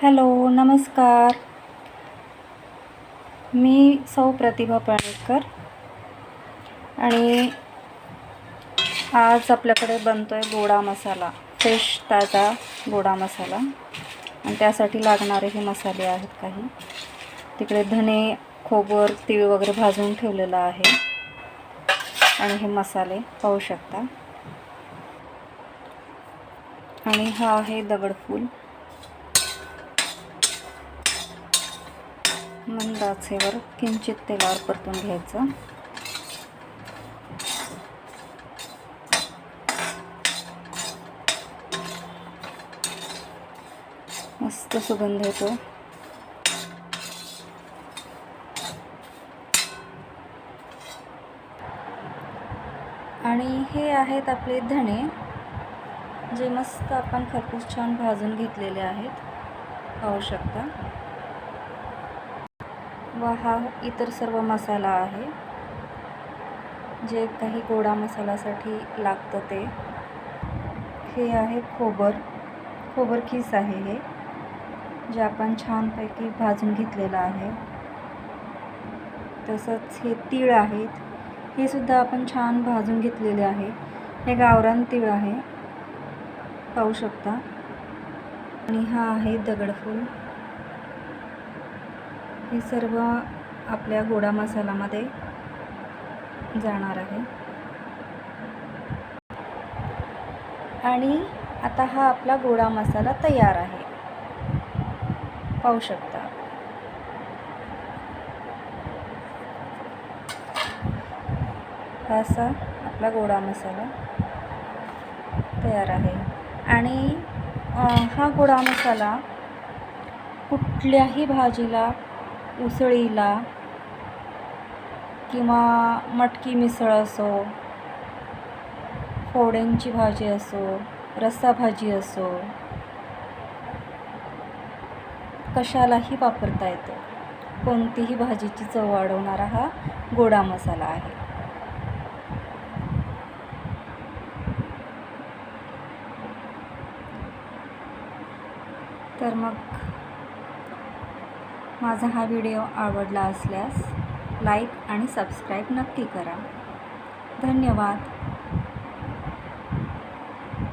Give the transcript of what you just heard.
Hello, नमस्कार. मी सौ प्रतिभा पाणेकर आणि आज आपल्याकडे बनतोय गोडा मसाला, फ्रेश ताजा गोडा मसाला. आणि त्यासाठी लागणारे हे मसाले आहेत काही. तिकडे धने, खोबर, तीळ वगैरे भाजून ठेवलेलं आहे आणि हे मसाले पाहू शकता. आणि हा आहे दगडफूल. मंद आचेवर किंचित तेलावर परतून घ्यायचं. मस्त सुगंध येतो. आणि हे आहेत आपले धणे, जे मस्त आपण खरपूस छान भाजून घेतलेले आहेत, पाहू शकता. व हा इतर सर्व मसाला आहे जे काही गोडा मसाल्यासाठी लागतं ते. हे आहे खोबर खीस आहे हे, जे आपण छानपैकी भाजून घेतलेलं आहे. तसंच हे तीळ आहेत, हे सुद्धा आपण छान भाजून घेतलेले आहे. हे गावरान तीळ आहे, पाहू शकता. आणि हा आहे दगडफूल. हे सर्व आपल्या गोडा मसाल्यामध्ये जाणार आहे. आणि आता हा आपला गोडा मसाला तयार आहे, पाहू शकता. हा असा आपला गोडा मसाला तयार आहे. आणि हा गोडा मसाला कुठल्याही भाजीला, उसळीला किंवा मटकी मिसळ असो, फोड्यांची भाजी असो, रस्सा भाजी असो, कशालाही वापरता येतो. कोणतीही भाजीची चव वाढवणारा हा गोडा मसाला आहे. तर मग माझा हा व्हिडिओ आवडला असल्यास लाईक आणि सबस्क्राईब नक्की करा. धन्यवाद.